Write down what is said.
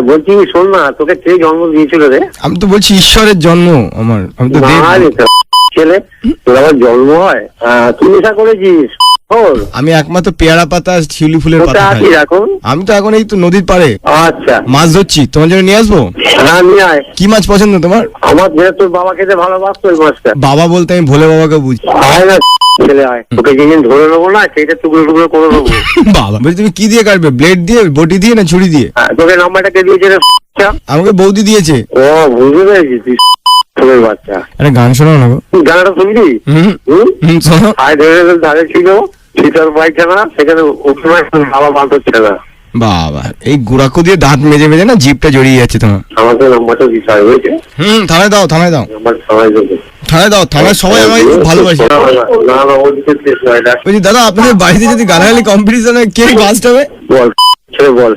বলছি শোন না, তোকে কে জন্ম দিয়েছিল রে? আমি তো বলছি ঈশ্বরের জন্ম আমার, আমি তো ছেলে তোর আবার জন্ম হয়? তুই নেশা করেছিস? আমি একমাত্র পেয়ারা পাতা শিউলি ফুলের পাতা খাই এখন। আমি তো এখন এই তো নদীর পাড়ে আচ্ছা মাছ ধরছি, তোমার জন্য নিয়ে আসবো। হ্যাঁ নিয়ে আয়। কি মাছ পছন্দ তোমার? আমার যেহেতু তোর বাবা খেতে ভালোবাসতো ওই মাছটা। বাবা বলতে আমি ভোলে বাবাকে বুঝি। আয় না ছেলে আয়, তোকে যেদিন ধরে নেবো না সেইটা টুকরো টুকরো করে নেবো। বাবা বলছি তুমি কি দিয়ে কাটবে, ব্লেড দিয়ে, বটি দিয়ে না ছুরি দিয়ে? তোকে নাম্বারটা কে দিয়েছে রে? আমাকে বৌদি দিয়েছে। ও বুঝতে পেরেছি, তুই ছেলের বাচ্চা। আরে গান শোনাও না গো। গানটা শুনবি? শোনো। আয় ধরে ধারে ছিল শীতল পায়খানা, সেখানে উঠে বাবা বাঁধ হচ্ছে না। বাবা এই গুড়াকো দিয়ে দাঁত মেজে মেজে না জিভটা জড়িয়ে যাচ্ছে তোমার। আমাকে নাম্বারটা দিতে হবে বুঝছে? থানায় দাও, থানায় দাও, নাম্বার সবাই দেবে। থানায় দাও, থানায় সবাই আমাকে খুব ভালোবাসে। না না ওদিকে বলছি দাদা আপনাদের বাড়িতে যদি গানাগালি কম্পিটিশন হয় কে ফার্স্ট হবে? বল ছেলে বল।